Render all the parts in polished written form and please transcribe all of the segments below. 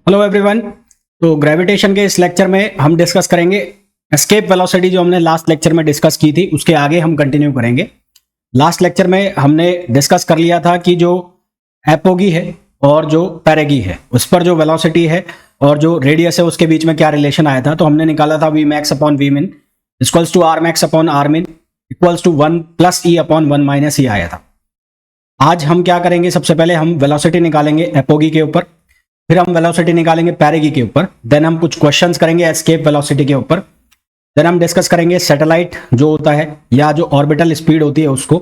Hello everyone. तो gravitation के इस लेक्चर में हम डिस्कस करेंगे एस्केप वेलोसिटी, जो हमने लास्ट लेक्चर में डिस्कस की थी उसके आगे हम कंटिन्यू करेंगे। लास्ट लेक्चर में हमने डिस्कस कर लिया था कि जो एपोगी है और जो पेरेगी है उस पर जो वेलोसिटी है और जो रेडियस है उसके बीच में क्या रिलेशन आया था। तो हमने निकाला था V max upon V min equals to R max upon R min equals to 1 plus E upon 1 minus E आया था। आज हम क्या करेंगे, सबसे पहले हम वेलोसिटी निकालेंगे एपोगी के ऊपर, फिर हम वेलोसिटी निकालेंगे पेरेगी के ऊपर, देन हम कुछ क्वेश्चंस करेंगे एस्केप वेलोसिटी के ऊपर, देन हम डिस्कस करेंगे सैटेलाइट जो होता है या जो ऑर्बिटल स्पीड होती है उसको,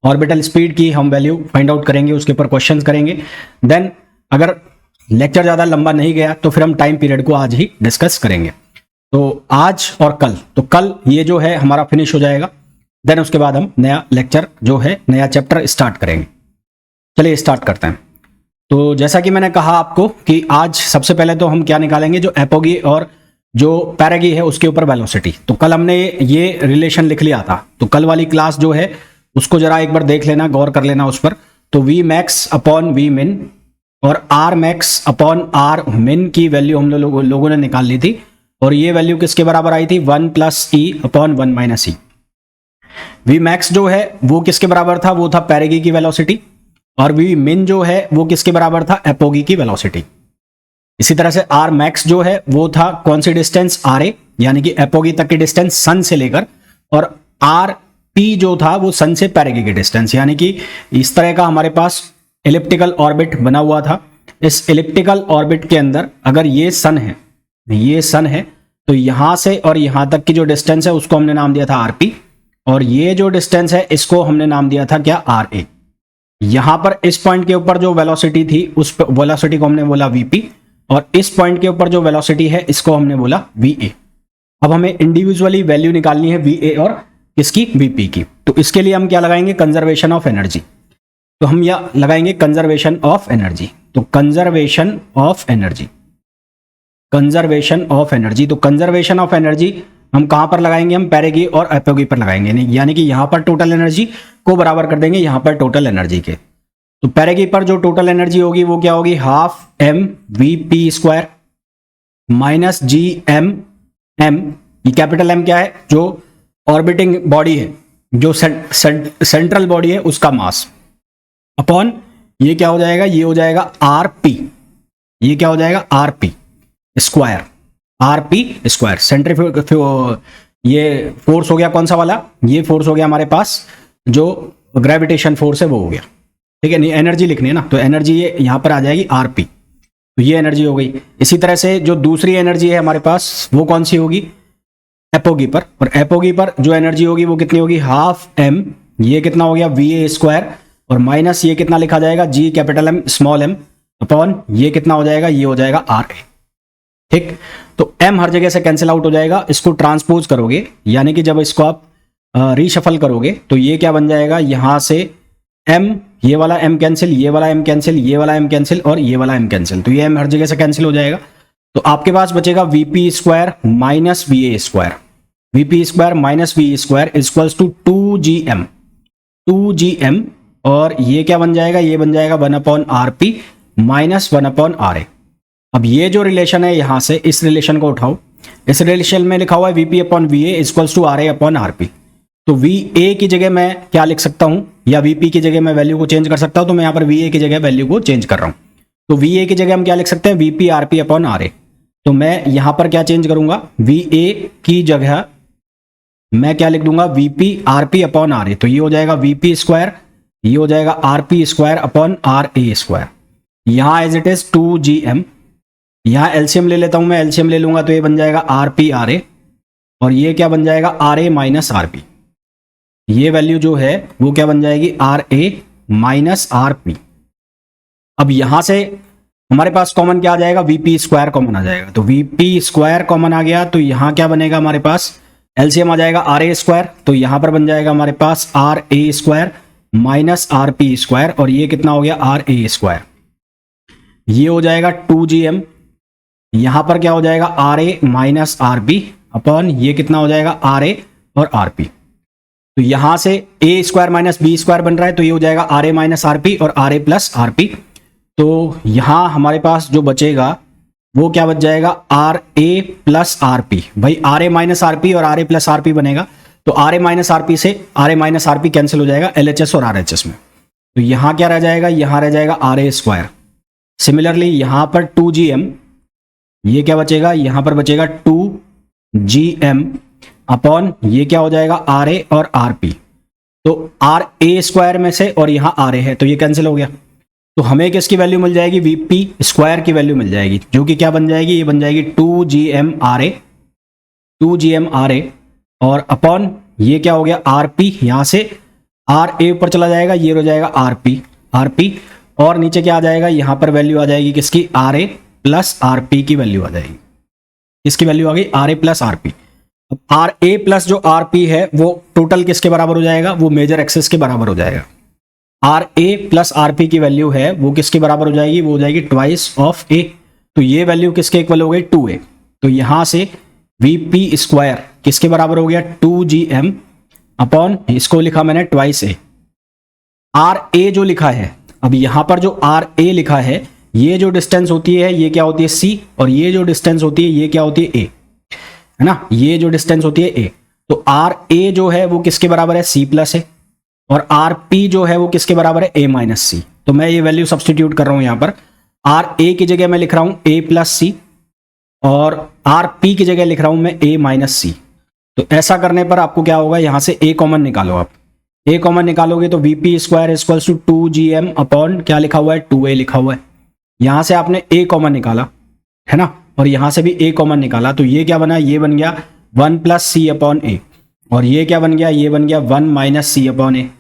ऑर्बिटल स्पीड की हम वैल्यू फाइंड आउट करेंगे, उसके ऊपर क्वेश्चंस करेंगे। देन अगर लेक्चर ज़्यादा लंबा नहीं गया तो फिर हम टाइम पीरियड को आज ही डिस्कस करेंगे। तो आज और कल, तो कल ये जो है हमारा फिनिश हो जाएगा, देन उसके बाद हम नया लेक्चर जो है नया चैप्टर स्टार्ट करेंगे। चलिए स्टार्ट करते हैं। तो जैसा कि मैंने कहा आपको कि आज सबसे पहले तो हम क्या निकालेंगे, जो एपोगी और जो पेरेगी है उसके ऊपर वेलोसिटी। तो कल हमने ये रिलेशन लिख लिया था, तो कल वाली क्लास जो है उसको जरा एक बार देख लेना, गौर कर लेना उस पर। तो वी मैक्स अपॉन वी मिन और आर मैक्स अपॉन आर मिन की वैल्यू हम लोगों ने निकाल ली थी, और ये वैल्यू किसके बराबर आई थी, 1 plus E upon 1 minus E. V max जो है वो किसके बराबर था, वो था पेरेगी की वेलोसिटी, और वी मिन जो है वो किसके बराबर था, एपोगी की वेलोसिटी। इसी तरह से आर मैक्स जो है वो था कौन सी डिस्टेंस, आर ए, यानी कि एपोगी तक की डिस्टेंस सन से लेकर, और आर पी जो था वो सन से पेरेगी की डिस्टेंस, यानी कि इस तरह का हमारे पास एलिप्टिकल ऑर्बिट बना हुआ था। इस एलिप्टिकल ऑर्बिट के अंदर अगर ये सन है, तो यहां से और यहां तक की जो डिस्टेंस है उसको हमने नाम दिया था आर पी, और ये जो डिस्टेंस है इसको हमने नाम दिया था क्या, आर ए। यहां पर इस पॉइंट के ऊपर जो वेलोसिटी थी उस वेलोसिटी को हमने बोला वीपी, और इस पॉइंट के ऊपर जो वेलोसिटी है इसको हमने बोला वीए। अब हमें इंडिविजुअली वैल्यू निकालनी है वीए और किसकी, वीपी की। तो इसके लिए हम क्या लगाएंगे, कंजर्वेशन ऑफ एनर्जी। तो हम यह लगाएंगे कंजर्वेशन ऑफ एनर्जी। तो conservation of energy, conservation of energy. तो कंजर्वेशन ऑफ एनर्जी हम कहां पर लगाएंगे, हम पेरेगी और एपोगी पर लगाएंगे, यानी कि यहां पर टोटल एनर्जी को बराबर कर देंगे यहां पर टोटल एनर्जी के। तो पेरेगी पर जो टोटल एनर्जी होगी वो क्या होगी, half M V P square minus G M M. ये कैपिटल एम क्या है, जो ऑर्बिटिंग बॉडी है, जो सेंट्रल बॉडी है उसका मास, अपॉन ये क्या हो जाएगा, ये हो जाएगा आर पी। ये क्या हो जाएगा, R P square, are P square. Centrifugal ये फोर्स हो गया कौन सा वाला, ये फोर्स हो गया हमारे पास जो ग्रेविटेशन फोर्स है वो हो गया, ठीक है। नहीं, एनर्जी लिखनी है ना, तो एनर्जी ये यहां पर आ जाएगी आर पी, तो ये एनर्जी हो गई। इसी तरह से जो दूसरी एनर्जी है हमारे पास वो कौन सी होगी, एपोगी पर, और एपोगी पर जो एनर्जी होगी वो कितनी होगी, हाफ एम, ये कितना हो गया वी ए स्क्वायर, और माइनस ये कितना लिखा जाएगा, G capital M small M, upon ये कितना हो जाएगा, ये हो जाएगा आर ए, ठीक। तो m हर जगह से कैंसिल आउट हो जाएगा, इसको ट्रांसपोज करोगे यानी कि जब इसको आप रीशफल करोगे तो ये क्या बन जाएगा, यहां से m, ये वाला m कैंसिल, ये वाला m कैंसिल, ये वाला m कैंसिल और ये वाला m कैंसिल, तो ये m हर जगह से कैंसिल हो जाएगा। तो आपके पास बचेगा VP square minus V A square, VP square minus V square equals to 2gm, 2gm, और ये क्या बन जाएगा, ये बन जाएगा 1 upon R P minus 1 upon R A. अब ये जो रिलेशन है यहां से इस रिलेशन को उठाओ, इस रिलेशन में लिखा हुआ है VP upon V A equals to R A upon R P. तो वी ए की जगह मैं क्या लिख सकता हूं, या वीपी की जगह मैं वैल्यू को चेंज कर सकता हूं, तो मैं यहां पर वी ए की जगह वैल्यू को चेंज कर रहा हूं। तो वी ए की जगह हम क्या लिख सकते हैं, VP R P upon R A. तो मैं यहां पर क्या चेंज करूंगा, वी ए की जगह मैं क्या लिख दूंगा, VP R P upon R A. तो ये हो जाएगा वीपी स्क्वायर, ये हो जाएगा R P square upon R A square. यहां एज इट इज 2gm, यहां एलसीएम ले लेता हूं मैं, एलसीएम ले लूंगा तो ये बन जाएगा आर पी आर ए, और ये क्या बन जाएगा, R A minus R P. ये वैल्यू जो है वो क्या बन जाएगी, R A minus R P. अब यहां से हमारे पास कॉमन क्या आ जाएगा, वीपी स्क्वायर कॉमन आ जाएगा। तो वीपी स्क्वायर कॉमन आ गया, तो यहां क्या बनेगा हमारे पास, एलसीएम आ जाएगा आर ए स्क्वायर, तो यहां पर बन जाएगा हमारे पास R A square minus R P square, और ये कितना हो गया, आर ए स्क्वायर। ये हो जाएगा 2gm, यहां पर क्या हो जाएगा, R A minus R B, upon ये कितना हो जाएगा, आर ए और आर पी। तो यहां से A square minus B square बन रहा है, तो ये हो जाएगा R A minus R P और R A plus R P. तो यहां हमारे पास जो बचेगा वो क्या बच जाएगा, R A plus R P. भाई R A minus R P और R A plus R P बनेगा, तो R A minus R P से R A minus R P cancel हो जाएगा एल एच एस और आर एच एस में। तो यहां क्या रह जाएगा, यहां रह जाएगा आर ए स्क्वायर। सिमिलरली यहां पर 2gm, ये क्या बचेगा, यहां पर बचेगा 2gm अपॉन ये क्या हो जाएगा, आर ए और आर पी। तो आर ए स्क्वायर में से और यहां आर ए है तो ये कैंसिल हो गया, तो हमें किसकी वैल्यू मिल जाएगी, वीपी स्क्वायर की वैल्यू मिल जाएगी, जो कि क्या बन जाएगी, ये बन जाएगी 2gm R A, 2gm R A और अपॉन ये क्या हो गया, आर पी। यहां से आर ए ऊपर चला जाएगा, ये हो जाएगा आर पी, आर पी और नीचे क्या आ जाएगा, यहां पर वैल्यू आ जाएगी किसकी, R A plus R P की वैल्यू आ जाएगी। किसकी वैल्यू आ गई, R A plus R P. अब आर ए प्लस जो आर पी है वो टोटल किसके बराबर हो जाएगा, वो मेजर एक्सेस के बराबर हो जाएगा। R A plus R P की वैल्यू है वो किसके बराबर हो जाएगी, वो हो जाएगी ट्वाइस ऑफ ए। तो ये वैल्यू किसके इक्वल हो गई, 2a। तो यहां से वी पी स्क्वायर किसके बराबर हो गया, 2gm अपॉन इसको लिखा मैंने ट्वाइस ए। आर ए जो लिखा है, अब यहां पर जो आर ए लिखा है, ये जो डिस्टेंस होती है ये क्या होती है c, और ये जो डिस्टेंस होती है ये क्या होती है a, है ना, ये जो डिस्टेंस होती है a। तो आर ए जो है वो किसके बराबर है, c प्लस ए, और आर पी जो है वो किसके बराबर है, a माइनस सी। तो मैं ये वैल्यू सब्सटीट्यूट कर रहा हूं, यहां पर आर ए की जगह मैं लिख रहा हूं a प्लस सी और आर पी की जगह लिख रहा हूं मैं a माइनस सी। तो ऐसा करने पर आपको क्या होगा, यहां से a कॉमन निकालो, आप a कॉमन निकालोगे तो VP square equals to 2gm upon क्या लिखा हुआ है, 2a लिखा हुआ है। यहां से आपने a कॉमन निकाला, है ना, और यहां से भी a कॉमन निकाला, तो ये क्या बना, ये बन गया 1 प्लस सी अपॉन ए, और ये क्या बन गया, ये बन गया 1 माइनस सी अपॉन ए।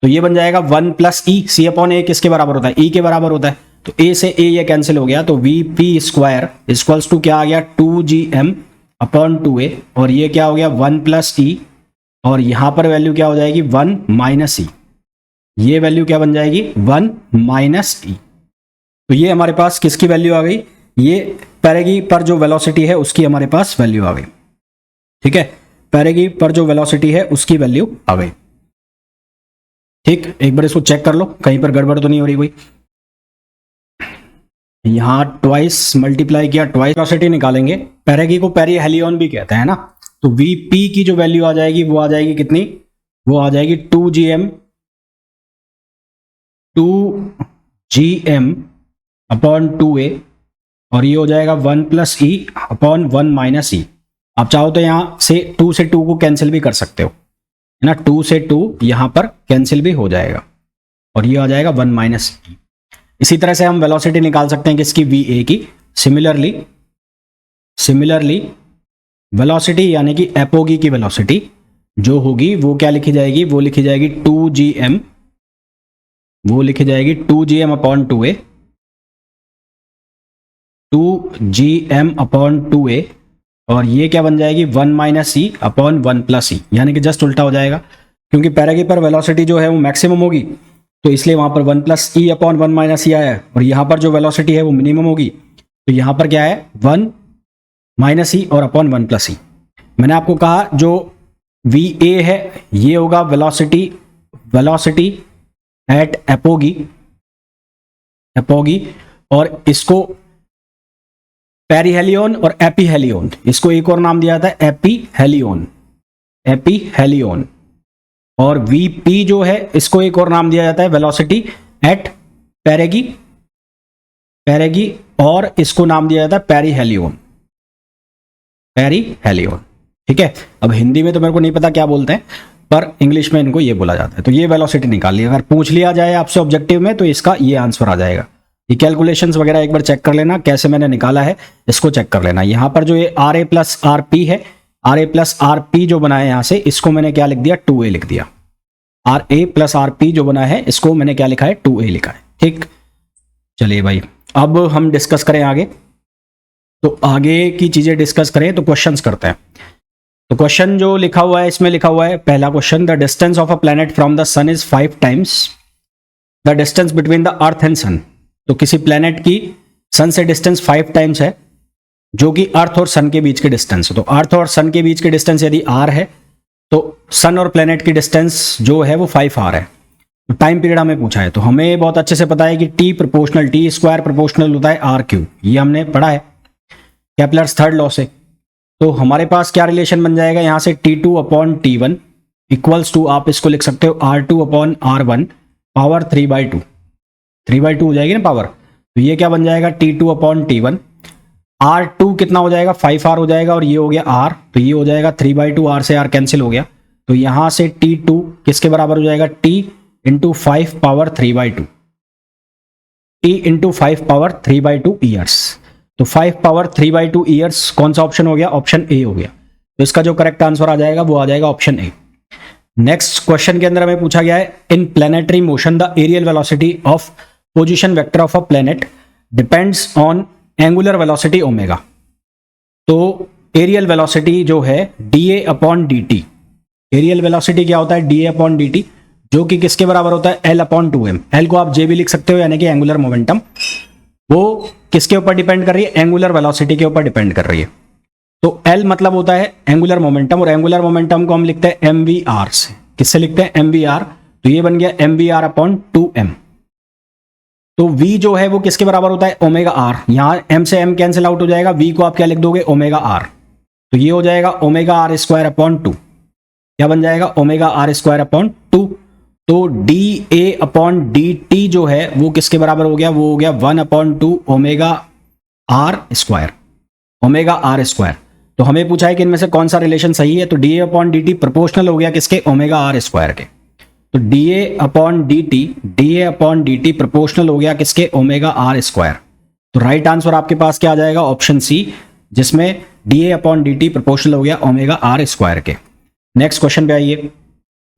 तो ये बन जाएगा 1 प्लस ई, सी अपॉन ए किसके बराबर होता है, ई के बराबर होता है। तो ए से ए ये कैंसिल हो गया, तो V P square equals to क्या आ गया, 2gm अपॉन 2a, और ये क्या हो गया 1 प्लस ई, और यहां पर वैल्यू क्या हो जाएगी 1 माइनस ई, ये वैल्यू क्या बन जाएगी 1 माइनस ई। तो ये हमारे पास किसकी वैल्यू आ गई, ये पैरेगी पर जो वेलोसिटी है उसकी हमारे पास वैल्यू आ गई। ठीक है, पैरेगी पर जो वेलोसिटी है उसकी वैल्यू आ गई। ठीक, एक बार इसको चेक कर लो कहीं पर गड़बड़ तो नहीं हो रही कोई। यहां ट्वाइस मल्टीप्लाई किया, ट्वाइस वेलोसिटी निकालेंगे। पैरेगी को पेरीहेलियन भी कहते हैं ना, तो वीपी की जो वैल्यू आ जाएगी वो आ जाएगी कितनी, वो आ जाएगी 2gm अपॉन 2a, और ये हो जाएगा 1 प्लस ई अपॉन 1 माइनस ई। आप चाहो तो यहां से 2 से 2 को कैंसिल भी कर सकते हो, है ना, 2 से 2 यहां पर कैंसिल भी हो जाएगा, और ये आ जाएगा 1 माइनस ई। इसी तरह से हम वेलोसिटी निकाल सकते हैं किसकी, वी ए की। सिमिलरली वेलोसिटी यानी कि एपोगी की वेलोसिटी जो होगी वो क्या लिखी जाएगी, वो लिखी जाएगी 2gm, वो लिखी जाएगी 2gm upon 2a, 2gm upon 2a, और ये क्या बन जाएगी 1 माइनस ई अपॉन 1 प्लस ई, यानी कि जस्ट उल्टा हो जाएगा, क्योंकि पैरेगी पर वेलोसिटी जो है वो मैक्सिमम होगी, तो इसलिए वहां पर 1 plus E upon 1 minus E आया है, और यहां पर जो वेलोसिटी है वो मिनिमम होगी, तो यहां पर क्या है 1 माइनस ई और अपॉन 1 प्लस ई। मैंने आपको कहा जो वी ए है ये होगा वेलोसिटी एट एपोगी, और इसको पेरीहेलियन और एपीहेलियन, इसको एक और नाम दिया जाता है एपीहेलियन, और वीपी जो है इसको एक और नाम दिया जाता है वेलोसिटी एट पैरेगी, और इसको नाम दिया जाता है पेरीहेलियन। ठीक है, अब हिंदी में तो मेरे को नहीं पता क्या बोलते हैं, पर इंग्लिश में इनको ये बोला जाता है। तो ये वेलोसिटी निकाल ली, अगर पूछ लिया जाए आपसे ऑब्जेक्टिव में तो इसका ये आंसर आ जाएगा। ये कैलकुलेशंस वगैरह एक बार चेक कर लेना, कैसे मैंने निकाला है इसको चेक कर लेना। यहां पर जो ये R A plus R P है, R A plus R P जो बना है यहां से, इसको मैंने क्या लिख दिया 2a लिख दिया। R A plus R P जो बना है इसको मैंने क्या लिखा है 2a लिखा है। ठीक, चलिए भाई अब हम डिस्कस करें आगे। तो आगे की चीजें डिस्कस करें तो क्वेश्चंस करते हैं। तो क्वेश्चन जो लिखा हुआ है इसमें लिखा हुआ है, पहला question, the distance of a planet from the sun is 5 times the distance between the earth and sun. तो किसी प्लैनेट की सन से डिस्टेंस 5 टाइम्स है, जो कि अर्थ और सन के बीच के डिस्टेंस है। तो अर्थ और सन के बीच के डिस्टेंस यदि r है तो सन और प्लैनेट की डिस्टेंस जो है वो 5r है। तो टाइम पीरियड हमें पूछा है, तो हमें बहुत अच्छे से पता है कि t स्क्वायर प्रोपोर्शनल होता है r क्यूब, ये हमने पढ़ा है। केपलर्स थर्ड लॉ से। तो हमारे पास क्या रिलेशन बन जाएगा यहाँ से, T2 upon T1 equals to, आप इसको लिख सकते हो R2 अपॉन R1 पावर 3/2, 3/2 हो जाएगी ना पावर। तो ये क्या बन जाएगा, T2 अपॉन T1, R2 कितना हो जाएगा 5R हो जाएगा, और ये हो गया R, तो ये हो जाएगा 3/2, R से R कैंसिल हो गया। तो यहाँ से T2 किसके बराबर हो जाएगा, T into 5 power 3/2, T into 5 power 3/2 years. तो 5 पावर 3/2 ईयर्स कौन सा ऑप्शन हो गया, ऑप्शन ए हो गया। तो इसका जो करेक्ट आंसर आ जाएगा वो आ जाएगा ऑप्शन ए। नेक्स्ट क्वेश्चन के अंदर हमें पूछा गया है, in planetary motion the areal velocity of position vector of a planet depends on angular velocity omega. तो एरियल वेलोसिटी जो है dA upon dt, areal velocity क्या होता है, dA अपॉन dt, जो कि किसके बराबर होता है, L अपॉन 2m। L को आप J भी लिख सकते हो, यानी कि एंगुलर मोमेंटम। वो किसके ऊपर डिपेंड कर रही है, एंगुलर वेलोसिटी के ऊपर डिपेंड कर रही है। तो L मतलब होता है एंगुलर मोमेंटम, और एंगुलर मोमेंटम को हम लिखते हैं mvr से। किससे लिखते हैं, mvr। तो ये बन गया mvr अपॉन 2m। तो v जो है वो किसके बराबर होता है, ओमेगा r। यहाँ m से m कैंसिल आउट हो जाएगा, v को आप क्या लिख दोगे, ओमेगा r। तो ये हो जाएगा ओमेगा r स्क्वायर अपॉन 2। क्या बन जाएगा, ओमेगा r स्क्वायर अपॉन 2। तो dA अपॉन dt जो है वो किसके बराबर हो गया, वो हो गया 1/2 omega r square, omega r square. तो हमें पूछा है कि इनमें से कौन सा रिलेशन सही है। तो dA अपॉन dt प्रोपोर्शनल हो गया किसके, ओमेगा r स्क्वायर के। तो dA अपॉन dt प्रोपोर्शनल हो गया किसके, ओमेगा r स्क्वायर। तो राइट आंसर आपके पास क्या आ जाएगा, ऑप्शन सी, जिसमें dA अपॉन dt प्रोपोर्शनल हो गया ओमेगा r स्क्वायर के। नेक्स्ट क्वेश्चन पे आइए।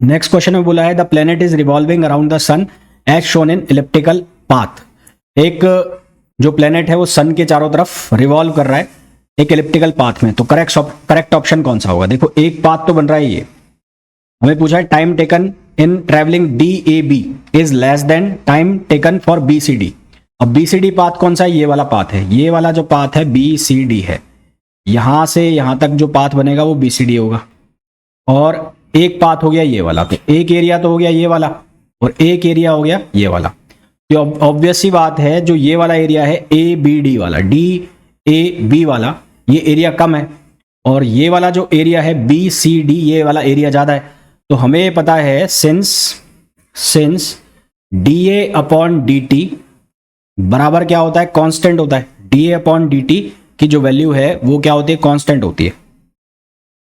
नेक्स्ट क्वेश्चन में बोला है, the planet is revolving around the sun as shown in elliptical path. एक जो प्लेनेट है वो सन के चारों तरफ रिवॉल्व कर रहा है एक इलिप्टिकल पाथ में। तो करेक्ट ऑप्शन कौन सा होगा, देखो एक पाथ तो बन रहा है ये। हमें पूछा है time taken in travelling DAB is less than time taken for BCD। अब BCD पाथ कौन सा है, ये वाला पाथ है, ये वाला जो पाथ है BCD है। यहां से यहां तक जो पाथ बनेगा वो BCD होगा, और एक पाथ हो गया ये वाला। तो एक एरिया तो हो गया ये वाला, और एक एरिया हो गया ये वाला। तो ऑब्वियस सी बात है, जो ये वाला एरिया है ABD वाला, DAB वाला, ये एरिया कम है, और ये वाला जो एरिया है BCD, ये वाला एरिया ज्यादा है। तो हमें पता है सिंस dA अपॉन dt बराबर क्या होता है, कांस्टेंट होता है। dA अपॉन dt की जो वैल्यू है वो क्या होती है, कांस्टेंट होती है।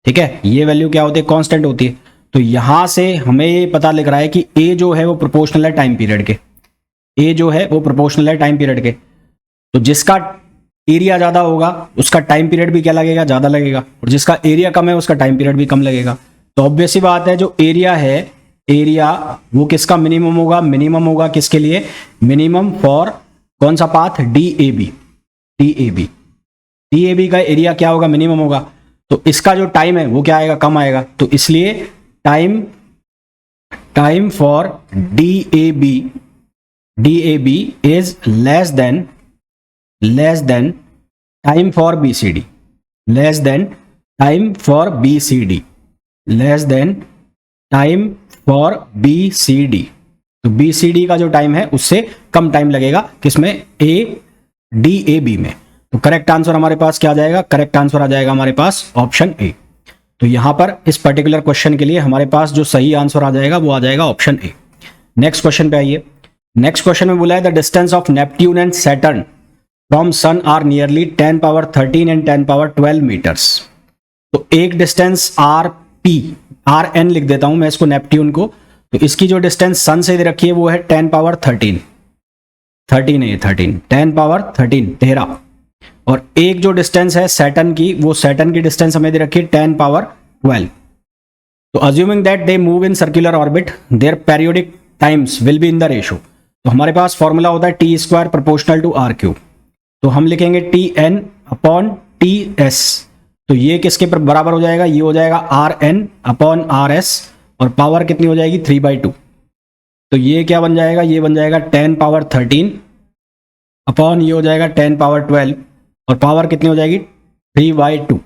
ठीक है, ये वैल्यू क्या होती है, कांस्टेंट होती है। तो यहां से हमें पता लग रहा है कि A जो है वो प्रोपोर्शनल है टाइम पीरियड के, A जो है वो प्रोपोर्शनल है टाइम पीरियड के। तो जिसका एरिया ज्यादा होगा उसका टाइम पीरियड भी क्या लगेगा, ज्यादा लगेगा, और जिसका एरिया कम है उसका टाइम पीरियड भी कम लगेगा। तो ऑब्वियस सी बात है, जो एरिया है, एरिया वो किसका मिनिमम होगा, मिनिमम होगा किसके लिए, मिनिमम फॉर कौन सा पाथ, DAB का एरिया क्या होगा, मिनिमम होगा। तो इसका जो टाइम है वो क्या आएगा, कम आएगा। तो इसलिए time for DAB is less than time for BCD, less than time for BCD। तो BCD का जो टाइम है उससे कम टाइम लगेगा किसमें, DAB में। तो करेक्ट आंसर हमारे पास क्या आ जाएगा, करेक्ट आंसर आ जाएगा हमारे पास ऑप्शन ए। तो यहां पर इस पर्टिकुलर क्वेश्चन के लिए हमारे पास जो सही आंसर आ जाएगा वो आ जाएगा ऑप्शन ए। नेक्स्ट क्वेश्चन पे आइए। नेक्स्ट क्वेश्चन में बोला है, the distance of Neptune and Saturn from sun are nearly 10 power 13 एंड 10 पावर 12 मीटर्स। तो एक डिस्टेंस RN लिख देता हूं मैं इसको, नेपट्यून को। तो इसकी जो डिस्टेंस सन से दे रखी है वो है 10 पावर 13 है, 10 पावर 13। और एक जो डिस्टेंस है सैटर्न की, वो सैटर्न की डिस्टेंस हमें दे रखी है 10 पावर 12। तो assuming that they move in circular orbit, their periodic times will be in the ratio. तो हमारे पास फॉर्मूला होता है T square proportional to R cube. तो हम लिखेंगे TN अपॉन TS। तो ये किसके बराबर हो जाएगा, ये हो जाएगा RN अपॉन RS, और पावर कितनी हो जाएगी, 3/2। तो ये क्या बन जाएगा, ये बन जाएगा 10 पावर 13 अपॉन ये हो जाएगा 10 पावर 12, और पावर कितनी हो जाएगी, 3/2।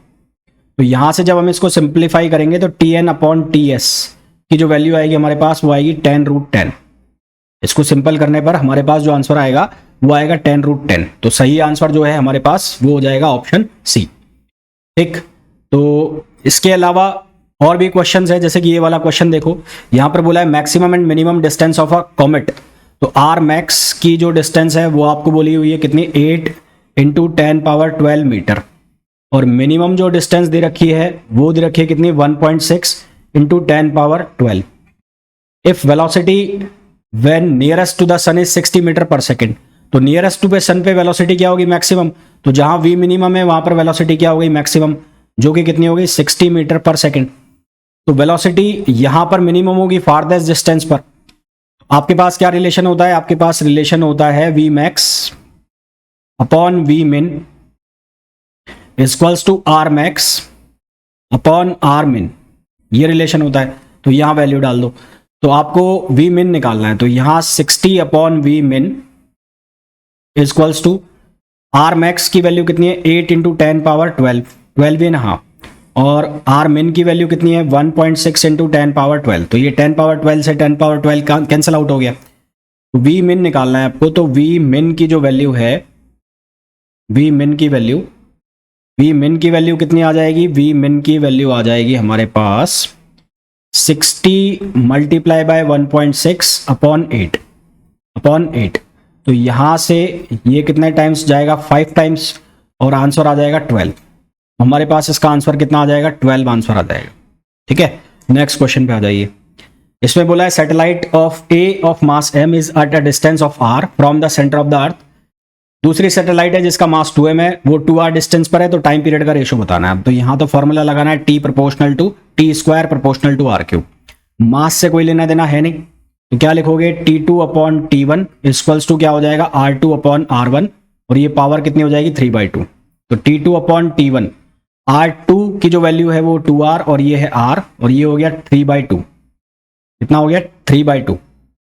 तो यहां से जब हम इसको सिंप्लीफाई करेंगे तो TN अपॉन TS की जो वैल्यू आएगी हमारे पास वो आएगी 10√10। इसको सिंपल करने पर हमारे पास जो आंसर आएगा वो आएगा 10√10। तो सही आंसर जो है हमारे पास वो हो जाएगा ऑप्शन सी। ठीक, तो इसके अलावा और भी क्वेश्चंस है, जैसे कि ये वाला क्वेश्चन देखो, यहाँ पर बोला है maximum and minimum distance of a comet. तो आर मैक्स की जो डिस्टेंस है वो आपको बोली हुई है कितनी, 8 × 10⁻12 मीटर, और मिनिमम जो डिस्टेंस दे रखी है वो दे रखी है कितनी, 1.6 × 10⁻12। If velocity when nearest to the sun is 60 metre per second, तो नियरेस्ट टू सन पे वेलोसिटी क्या होगी, मैक्सिमम। तो जहां v मिनिमम है वहां पर वेलोसिटी क्या होगी, मैक्सिमम, जो कि कितनी होगी, 60 मीटर पर सेकेंड। तो वेलोसिटी यहां पर मिनिमम होगी फारदेस्ट डिस्टेंस पर। आपके पास क्या रिलेशन होता है, आपके पास रिलेशन होता है v max upon v min equals to r max upon r min, ये रिलेशन होता है। तो यहां वैल्यू डाल दो, तो आपको v min निकालना है, तो यहां 60 upon v min equals to r max की वैल्यू कितनी है, 8 × 10⁻12, 12.5, और r min की वैल्यू कितनी है, 1.6 × 10⁻12। तो ये 10⁻12 से 10⁻12 कैंसिल आउट हो गया। तो v min निकालना है आपको, तो v min की जो वैल्यू है, v min की वैल्यू कितनी आ जाएगी, v min की वैल्यू आ जाएगी हमारे पास 60 × 1.6 अपॉन 8। तो यहां से ये कितने टाइम्स जाएगा, 5 टाइम्स, और आंसर आ जाएगा 12। हमारे पास इसका आंसर कितना आ जाएगा, 12 आंसर आ जाएगा। ठीक है, नेक्स्ट क्वेश्चन पे आ जाइए। इसमें बोला है satellite of A of mass m is eight a distance of r from the centre of the earth. दूसरी सैटेलाइट है जिसका मास 2m है, वो 2r डिस्टेंस पर है, तो टाइम पीरियड का रेशो बताना है। तो यहां तो फॉर्मूला लगाना है t proportional to t² proportional to r3। Mass से कोई लेना देना है नहीं, तो क्या लिखोगे, t2 upon t1 equals to क्या हो जाएगा, r2 अपॉन r1, और ये पावर कितनी हो जाएगी, 3/2। तो t2 अपॉन t1, r2 की जो वैल्यू है वो 2r, और ये है r, और ये हो गया 3/2। कितना हो गया, 3/2।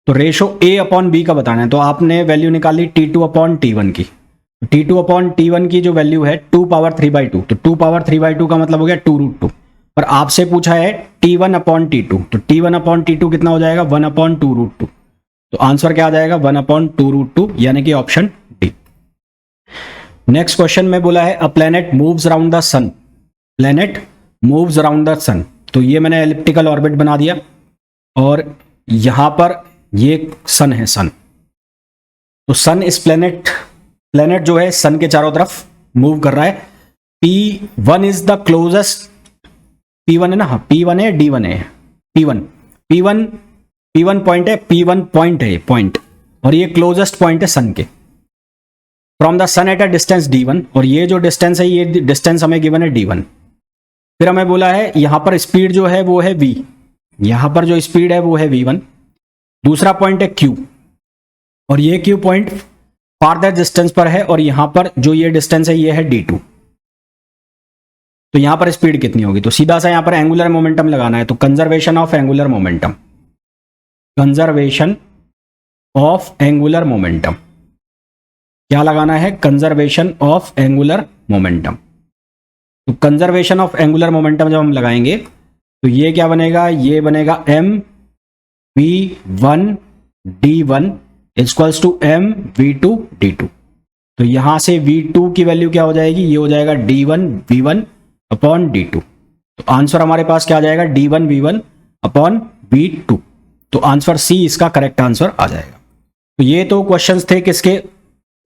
तो रेशो a अपॉन b का बताना है, तो आपने वैल्यू निकाली t2 अपॉन t1 की। t2 अपॉन t1 की जो वैल्यू है 2 पावर 3/2, तो 2 पावर 3/2 का मतलब हो गया 2√2। पर आपसे पूछा है t1 अपॉन t2, तो t1 अपॉन t2 कितना हो जाएगा, 1 अपॉन 2√2। तो आंसर क्या आ जाएगा, 1 अपॉन 2√2, यानी कि ऑप्शन डी। नेक्स्ट क्वेश्चन में बोला है a planet moves around the sun, planet moves around the sun. तो ये मैंने एलिप्टिकल ऑर्बिट बना दिया, और यहां पर ये सन है, सन। तो सन इस प्लेनेट जो है सन के चारों तरफ मूव कर रहा है। P1 is the closest, P1 है ना, हाँ P1 है, D1 है, P1 पॉइंट है, P1 पॉइंट है, पॉइंट, और ये क्लोजेस्ट पॉइंट है सन के, from the sun at a distance D1, और ये जो डिस्टेंस है, ये डिस्टेंस हमें गिवन है D1। फिर हमें बोला है यहां पर स्पीड जो है वो है v, यहां पर जो स्पीड है वो है v1। दूसरा पॉइंट है q, और ये q पॉइंट फारदर डिस्टेंस पर है, और यहां पर जो ये डिस्टेंस है ये है d2। तो यहां पर स्पीड कितनी होगी, तो सीधा सा यहां पर एंगुलर मोमेंटम लगाना है। तो conservation of angular momentum, conservation of angular momentum, क्या लगाना है, कंजर्वेशन ऑफ एंगुलर मोमेंटम। तो कंजर्वेशन ऑफ एंगुलर मोमेंटम जब हम लगाएंगे तो ये क्या बनेगा, ये बनेगा mv1 d1 equals to mv2 d2। तो यहां से v2 की वैल्यू क्या हो जाएगी, ये हो जाएगा d1 v1 अपॉन d2। तो आंसर हमारे पास क्या आ जाएगा, d1 v1 अपॉन v2। तो आंसर सी इसका करेक्ट आंसर आ जाएगा। तो ये तो क्वेश्चंस थे किसके,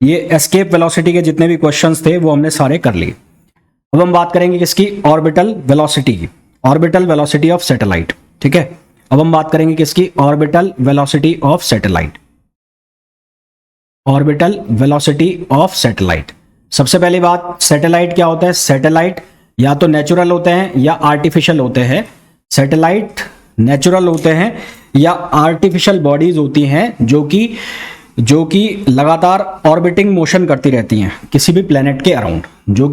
ये एस्केप वेलोसिटी के जितने भी क्वेश्चंस थे वो हमने सारे कर लिए। अब हम बात करेंगे किसकी, ऑर्बिटल वेलोसिटी की, ऑर्बिटल वेलोसिटी ऑफ सैटेलाइट। ठीक है, अब हम बात करेंगे किसकी, orbital velocity of satellite, orbital velocity of satellite. सबसे पहली बात, सैटेलाइट क्या होता है, सैटेलाइट या तो नेचुरल होते हैं या आर्टिफिशियल होते हैं। सैटेलाइट नेचुरल होते हैं या आर्टिफिशियल बॉडीज होती हैं जो कि लगातार ऑर्बिटिंग मोशन करती रहती हैं किसी भी प्लेनेट के अराउंड, जो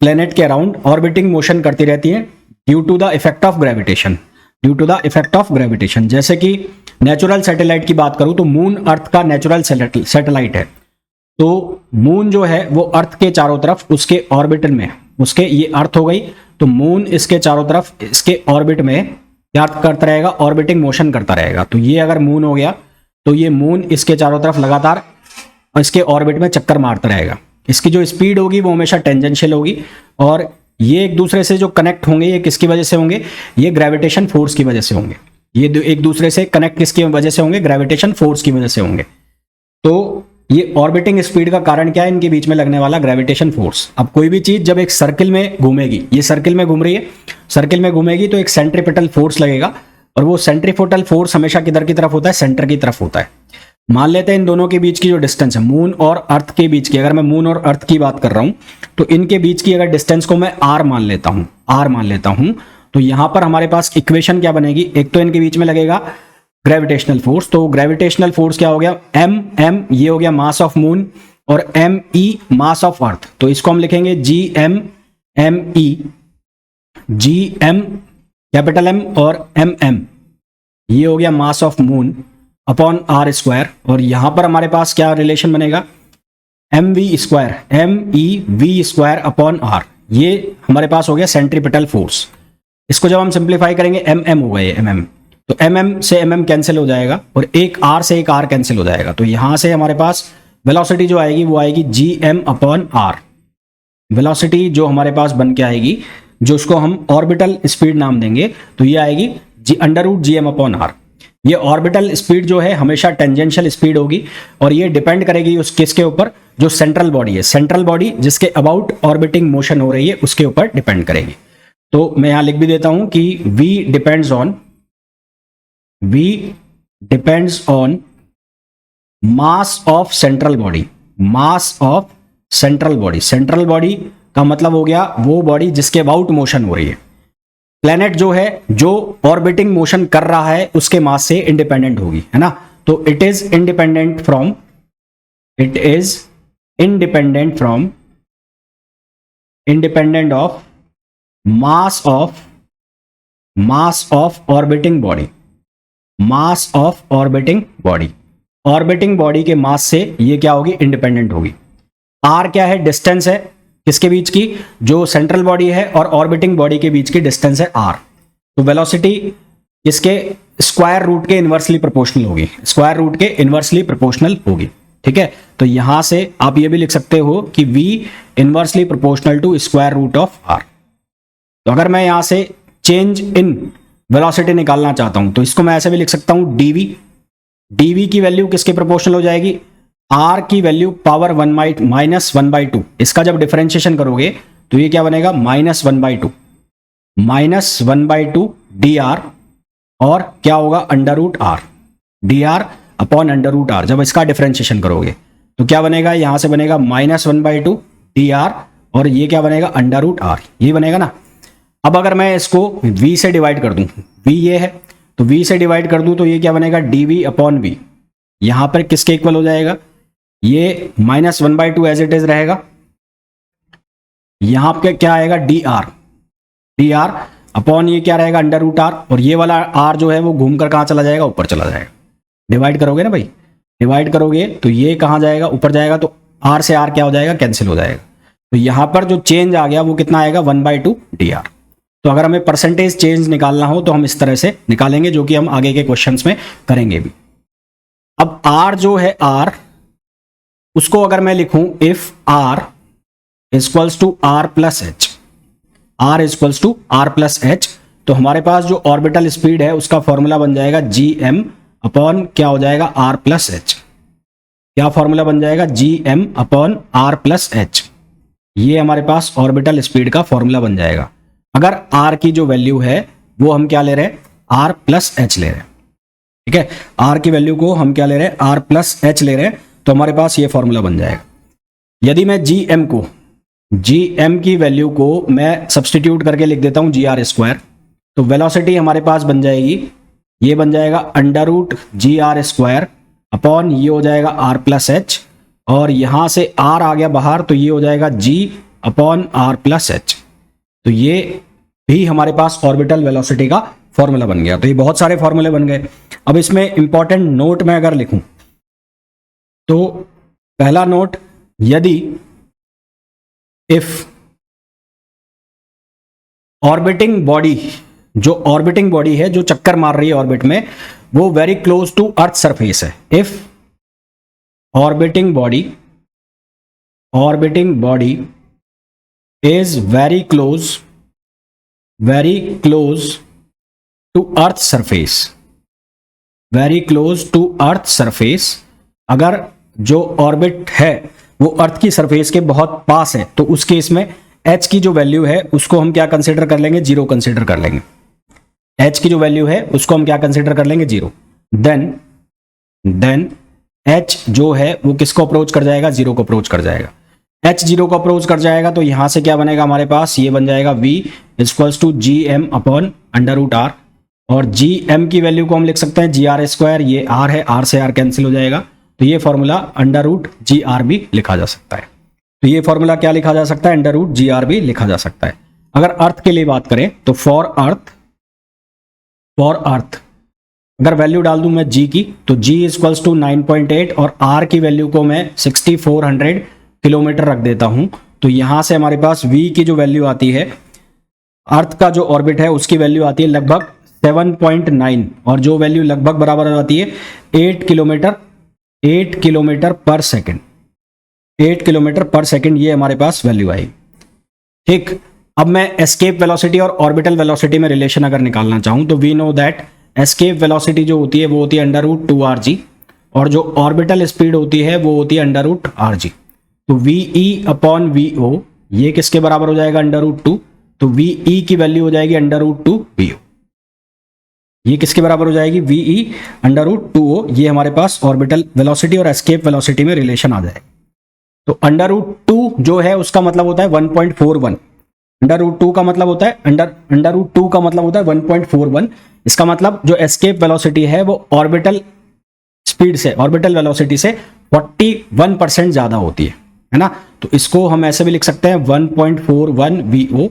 प्लेनेट के अराउंड ऑर्बिटिंग मोशन करती रहती हैं due to the effect of gravitation, due to the effect of gravitation. जैसे कि नेचुरल सैटेलाइट की बात करूं तो मून अर्थ का नेचुरल सैटेलाइट है। तो मून जो है वो अर्थ के चारों तरफ उसके ऑर्बिट में, उसके ये अर्थ हो गई, तो मून इसके चारों तरफ इसके ऑर्बिट में क्या करता रहेगा, ऑर्बिटिंग मोशन करता रहेगा। तो ये अगर मून हो गया तो ये मून इसके चारों तरफ लगातार इसके ऑर्बिट में चक्कर मारता रहेगा। इसकी जो स्पीड होगी वो हमेशा टेंजेंशियल होगी, और ये एक दूसरे से जो कनेक्ट होंगे ये किसकी वजह से होंगे, ये ग्रेविटेशन फोर्स की वजह से होंगे। ये एक दूसरे से कनेक्ट किसकी वजह से होंगे, ग्रेविटेशन फोर्स की वजह से होंगे। तो ये ऑर्बिटिंग स्पीड का कारण क्या है, इनके बीच में लगने वाला ग्रेविटेशन फोर्स। अब कोई भी चीज जब एक सर्किल में घूमेगी, ये सर्किल में घूम रही है, सर्किल में घूमेगी तो एक सेंट्रीपिटल फोर्स लगेगा, और वो सेंट्रीपिटल फोर्स हमेशा किधर की तरफ होता है, सेंटर की तरफ होता है। मान लेते हैं इन दोनों के बीच की जो डिस्टेंस है, मून और अर्थ के बीच की, अगर मैं मून और अर्थ की बात कर रहा हूं तो इनके बीच की अगर डिस्टेंस को मैं आर मान लेता हूं, तो यहां पर हमारे पास इक्वेशन क्या बनेगी, एक तो इनके बीच में लगेगा ग्रेविटेशनल फोर्स, तो ग्रेविटेशनल फोर्स क्या हो गया, एम ये हो गया मास ऑफ मून, और M E mass of earth, तो इसको हम लिखेंगे जी एम कैपिटल एम और एम ये हो गया mass of moon upon R square, और यहां पर हमारे पास क्या रिलेशन बनेगा, M V square upon R, ये हमारे पास हो गया सेंट्रीपिटल फोर्स। इसको जब हम सिंप्लीफाई करेंगे एम हो गए एम, तो एम से एम कैंसिल हो जाएगा, और एक आर से एक आर कैंसिल हो जाएगा, तो यहां से हमारे पास वेलोसिटी जो आएगी वो आएगी G M upon R. Velocity जो हमारे पास बन के आएगी, जो उसको हम ऑर्बिटल स्पीड नाम देंगे, तो ये आएगी √gm अपॉन आर। ये ऑर्बिटल स्पीड जो है हमेशा टेंजेंशियल स्पीड होगी, और ये डिपेंड करेगी उस किसके ऊपर, जो सेंट्रल बॉडी है, सेंट्रल बॉडी जिसके अबाउट ऑर्बिटिंग मोशन हो रही है उसके ऊपर डिपेंड करेगी। तो मैं यहां लिख भी देता हूं कि v depends on mass of central body, central body का मतलब हो गया वो बॉडी जिसके अबाउट मोशन हो रही है। प्लेनेट जो है जो ऑर्बिटिंग मोशन कर रहा है उसके मास से इंडिपेंडेंट होगी, है ना, तो it is independent of mass of orbiting body, orbiting body के मास से ये क्या होगी, इंडिपेंडेंट होगी। आर क्या है, डिस्टेंस है किसके बीच की, जो सेंट्रल बॉडी है और ऑर्बिटिंग बॉडी के बीच की डिस्टेंस है आर। तो वेलोसिटी इसके स्क्वायर रूट के इनवर्सली प्रोपोर्शनल होगी, ठीक है। तो यहां से आप ये भी लिख सकते हो कि v inversely proportional to square root of R. तो अगर मैं यहां से चेंज इन वेलोसिटी निकालना चाहता हूं तो इसको मैं ऐसे भी लिख सकता हूं, dv की वैल्यू किसके प्रोपोर्शनल हो जाएगी, r की वैल्यू पावर -1/2, इसका जब डिफरेंशिएशन करोगे तो ये क्या बनेगा, -1/2 dr, और क्या होगा √r, dr अपॉन √r। जब इसका डिफरेंशिएशन करोगे तो क्या बनेगा, यहां से बनेगा -1/2 dr, और ये क्या बनेगा, √r, ये बनेगा ना। अब अगर मैं इसको v से डिवाइड कर दूं, v ये है तो v से डिवाइड कर दूं तो ये क्या बनेगा, dv अपॉन v, यहां पर किसके इक्वल हो जाएगा, ये -1/2 एज इट इज रहेगा, यहां पे क्या आएगा, dr अपॉन ये क्या रहेगा, √r, और ये वाला r जो है वो घूमकर कहां चला जाएगा, ऊपर चला जाएगा। डिवाइड करोगे ना भाई, डिवाइड करोगे तो ये कहां जाएगा, ऊपर जाएगा, तो r से r क्या हो जाएगा, कैंसिल हो जाएगा। तो यहां पर जो चेंज आ गया वो कितना आएगा, 1/2 dr। तो अगर हमें परसेंटेज चेंज निकालना हो तो हम इस तरह से निकालेंगे, जो कि हम आगे के क्वेश्चंस में करेंगे भी। अब r जो है r, उसको अगर मैं लिखूं if r equals to r plus h, तो हमारे पास जो ऑर्बिटल स्पीड है उसका फॉर्मूला बन जाएगा gm अपॉन क्या हो जाएगा, r प्लस h। क्या फॉर्मूला बन जाएगा, gm upon r plus h, ये हमारे पास ऑर्बिटल स्पीड का फॉर्मूला बन जाएगा। अगर r की जो वैल्यू है वो हम क्या ले रहे हैं, r प्लस h ले रहे हैं, ठीक है। r की वैल्यू को हम क्या ले रहे हैं, r प्लस h ले रहे हैं, तो हमारे पास ये फॉर्मूला बन जाएगा। यदि मैं gm की वैल्यू को मैं सब्सटीट्यूट करके लिख देता हूं gr², तो वेलोसिटी हमारे पास बन जाएगी, ये बन जाएगा √gr² अपॉन ये हो जाएगा r प्लस h, और यहां से r आ गया बाहर तो ये हो जाएगा g upon r plus h। तो ये भी हमारे पास ऑर्बिटल वेलोसिटी का फॉर्मूला बन गया। तो ये बहुत सारे फॉर्मूले बन गए। अब इसमें इंपॉर्टेंट नोट में अगर लिखूं तो पहला नोट, यदि इफ ऑर्बिटिंग बॉडी, जो ऑर्बिटिंग बॉडी है जो चक्कर मार रही है ऑर्बिट में, वो very close to earth surface है। If orbiting body is very close to earth surface, अगर जो ऑर्बिट है वो अर्थ की सरफेस के बहुत पास है, तो उस केस में h की जो वैल्यू है उसको हम क्या कंसिडर कर लेंगे, जीरो कंसिडर कर लेंगे। h की जो वैल्यू है उसको हम क्या कंसिडर कर लेंगे, जीरो। देन h जो है वो किसको अप्रोच कर जाएगा, जीरो को अप्रोच कर जाएगा। h जीरो को अप्रोच कर जाएगा तो यहां से क्या बनेगा हमारे पास, ये बन जाएगा v equals to G M upon under root R, और जी एम की वैल्यू को हम लिख सकते हैं जी आर स्क्वायर, ये r है, r से r कैंसिल हो जाएगा, तो ये formula under root G R भी लिखा जा सकता है। तो ये फॉर्मूला क्या लिखा जा सकता है, अंडर रूट जी आर भी लिखा जा सकता है। अगर अर्थ के लिए बात करें तो फॉर अर्थ अगर वैल्यू डाल दूं मैं g की, तो g इक्वल्स टू 9.8 और r की वैल्यू को मैं 6400 किलोमीटर रख देता हूं, तो यहां से हमारे पास v की जो वैल्यू आती है, अर्थ का जो ऑर्बिट है उसकी वैल्यू आती है लगभग 7.9, और जो वैल्यू लगभग बराबर आती है 8 किलोमीटर पर सेकेंड, 8 किलोमीटर पर सेकेंड, ये हमारे पास वैल्यू आई। ठीक, अब मैं एस्केप वेलोसिटी और ऑर्बिटल वेलोसिटी में रिलेशन अगर निकालना चाहूं तो we know that escape velocity जो होती है वो होती है अंडर रूट 2rg, और जो ऑर्बिटल स्पीड होती है वो होती है अंडर रूट rg। तो ve अपॉन vo ये किसके बराबर हो जाएगा, अंडर रूट 2, तो ve की वैल्यू हो जाएगी अंडर रूट 2 vo, ये किसके बराबर हो जाएगी, ve अंडर रूट 2o, ये हमारे पास ऑर्बिटल वेलोसिटी और एस्केप वेलोसिटी में रिलेशन आ जाएगा। तो अंडर रूट 2 जो है उसका मतलब होता है 1.41, अंडर रूट 2 का मतलब होता है अंडर रूट 2 का मतलब होता है 1.41। इसका मतलब जो एस्केप वेलोसिटी है वो ऑर्बिटल स्पीड से, ऑर्बिटल वेलोसिटी से 41% ज्यादा होती है ना। तो इसको हम ऐसे भी लिख सकते हैं 1.41 vo।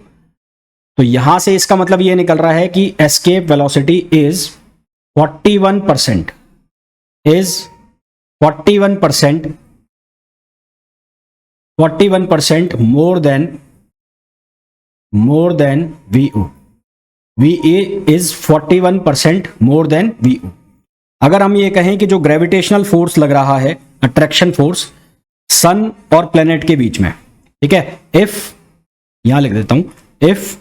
तो यहां से इसका मतलब ये निकल रहा है कि escape velocity is 41% more than vo। va is 41% more than vo। अगर हम ये कहें कि जो ग्रेविटेशनल फोर्स लग रहा है, अट्रैक्शन फोर्स सन और प्लेनेट के बीच में, ठीक है, इफ, यहां लिख देता हूं, if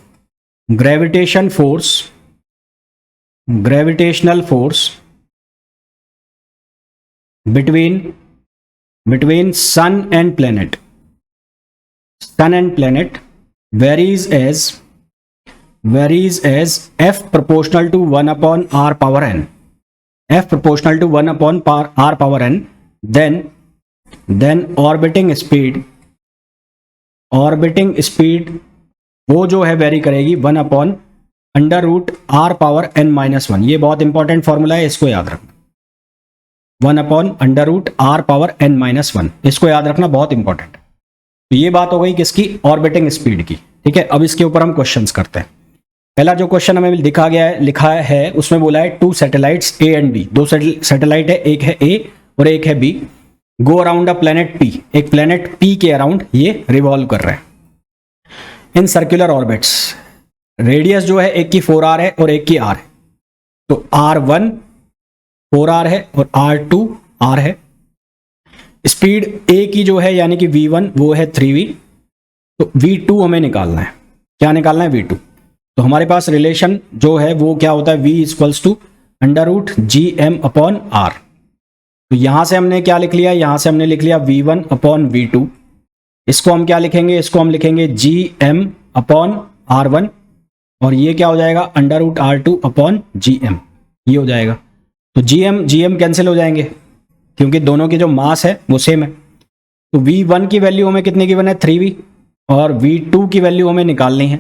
gravitational force between sun and planet varies as f proportional to 1 upon r power n, then orbiting speed वो जो है वेरी करेगी 1 upon under root R power n minus 1। ये बहुत इंपॉर्टेंट फॉर्मूला है, इसको याद रखना, 1 upon under root R power n minus 1, इसको याद रखना, बहुत इंपॉर्टेंट है। तो ये बात हो गई किसकी, ऑर्बिटिंग स्पीड की। ठीक है, अब इसके ऊपर हम क्वेश्चंस करते हैं। पहला जो क्वेश्चन हमें लिखा है उसमें बोला है 2 satellites A and B, 2 satellite है, एक है A और एक है B, गो अराउंड अ प्लेनेट P, एक प्लेनेट P के अराउंड ये रिवॉल्व कर रहे हैं इन सर्कुलर ऑर्बिट्स। रेडियस जो है एक की 4r है और एक की r है, तो r1 4r है और r2 r है। स्पीड a की जो है यानी कि v1 वो है 3v, तो v2 हमें निकालना है। क्या निकालना है, v2। तो हमारे पास रिलेशन जो है वो क्या होता है, v equals to under root G M upon R. तो यहां से हमने क्या लिख लिया, यहां से हमने लिख लिया v1 अपॉन v2। इसको हम क्या लिखेंगे, इसको हम लिखेंगे जी एम अपॉन r1, और ये क्या हो जाएगा, under root r2 upon G M, ये हो जाएगा। तो जी एम कैंसिल हो जाएंगे क्योंकि दोनों की जो मास है वो सेम है। तो v1 की वैल्यू हमें कितने की बना है, 3v, और v2 की वैल्यू हमें निकालनी है।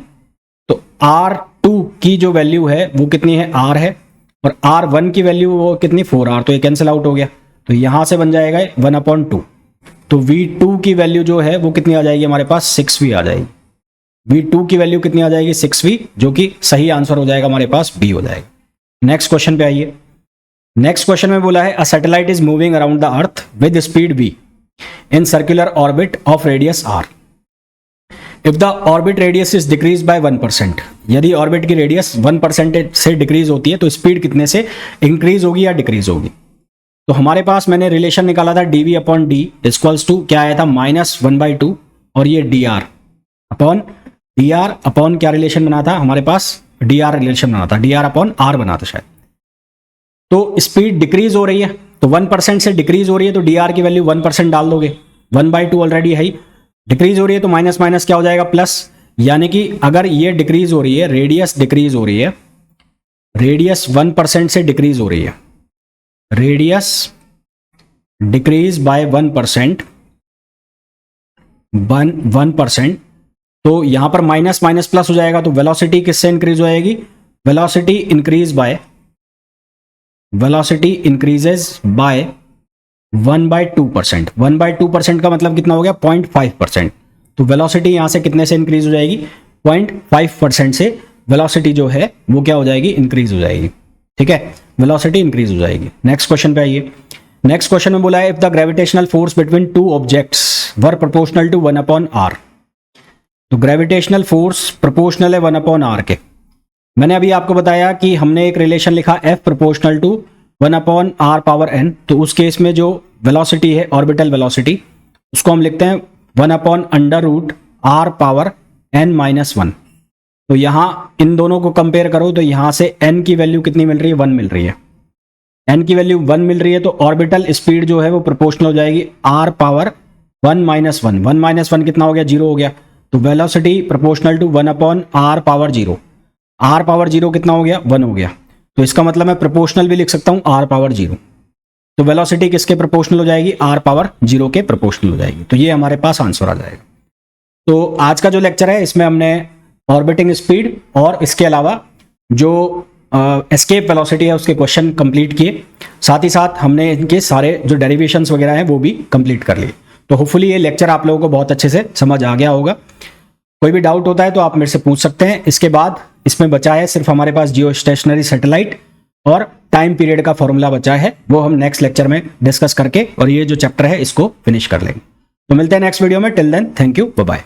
तो r2 की जो वैल्यू है वो कितनी है, r है, और r1 की वैल्यू वो कितनी, 4r, तो ये कैंसिल आउट हो गया। तो यहां से बन जाएगा 1/2। तो v2 की वैल्यू जो है वो कितनी आ जाएगी हमारे पास, 6v आ जाएगी। v2 की वैल्यू कितनी आ जाएगी, 6v, जो कि सही आंसर हो जाएगा हमारे पास, b हो जाएगा। नेक्स्ट क्वेश्चन पे आइए। नेक्स्ट क्वेश्चन में बोला है a satellite is moving around the earth with speed v in circular orbit of radius r। If the orbit radius is decrease by 1%, यदि ऑर्बिट की रेडियस 1% से डिक्रीज होती है तो स्पीड कितने से इंक्रीज होगी या डिक्रीज होगी। तो हमारे पास मैंने रिलेशन निकाला था dv upon D equals to क्या आया था -1/2, और ये dr अपॉन क्या रिलेशन बना था हमारे पास, dr रिलेशन बना था, dr अपॉन r बना था शायद। तो स्पीड डिक्रीज हो रही है, तो 1% से डिक्रीज हो रही है तो dr की वैल्यू 1% डाल दोगे, 1/2 ऑलरेडी है ही, डिक्रीज हो रही है तो माइनस माइनस क्या हो जाएगा प्लस, यानी कि अगर ये डिक्रीज हो रही है, रेडियस डिक्रीज हो रही है, रेडियस 1% से डिक्रीज हो रही है, रेडियस डिक्रीज बाय 1%, तो यहां पर माइनस माइनस प्लस हो जाएगा, तो वेलोसिटी किससे इंक्रीज हो जाएगी, वेलोसिटी इंक्रीजेज बाय 1/2%। 1/2% का मतलब कितना हो गया 0.5%। तो वेलोसिटी यहां से कितने से इंक्रीज हो जाएगी, 0.5% से वेलोसिटी जो है वो क्या हो जाएगी, इंक्रीज हो जाएगी। ठीक है, वेलोसिटी इंक्रीज हो जाएगी। नेक्स्ट क्वेश्चन पे आइए। नेक्स्ट क्वेश्चन में बोला है if the gravitational force between two objects were proportional to 1/r। तो ग्रेविटेशनल फोर्स प्रोपोर्शनल है 1/r के। मैंने अभी आपको बताया कि हमने एक रिलेशन लिखा F proportional to 1/r power n, तो उस केस में जो वेलोसिटी है ऑर्बिटल वेलोसिटी उसको हम लिखते हैं 1/√r पावर n-1। तो यहां इन दोनों को कंपेयर करो तो यहां से n की वैल्यू कितनी मिल रही है, 1 मिल रही है, n की वैल्यू 1 मिल रही है, तो ऑर्बिटल स्पीड जो है वो प्रोपोर्शनल हो जाएगी r पावर 1-1। 1 - 1 कितना हो गया, 0 हो गया, तो velocity proportional to 1/r power 0। r power 0 कितना हो गया, 1 हो गया, तो इसका मतलब मैं प्रोपोर्शनल भी लिख सकता हूं r पावर 0। तो वेलोसिटी किसके प्रोपोर्शनल हो जाएगी, r पावर 0 के प्रोपोर्शनल हो जाएगी। तो ये हमारे पास आंसर आ जाएगा। तो आज का जो लेक्चर है इसमें हमने ऑर्बिटिंग स्पीड और इसके अलावा जो एस्केप वेलोसिटी है उसके क्वेश्चन कंप्लीट किए, साथ ही साथ हमने इनके सारे जो डेरिवेशंस वगैरह हैं वो भी कंप्लीट कर लिए। तो होपफुली ये लेक्चर आप लोगों को बहुत अच्छे से समझ आ गया होगा। कोई भी डाउट होता है तो आप मेरे से पूछ सकते हैं। इसके बाद इसमें बचा है सिर्फ हमारे पास जियो स्टेशनरी सैटेलाइट और टाइम पीरियड का फॉर्मूला बचा है, वो हम नेक्स्ट लेक्चर में डिस्कस करके और ये जो चैप्टर है इसको फिनिश कर लेंगे। तो मिलते हैं नेक्स्ट वीडियो में। Till then thank you, bye bye.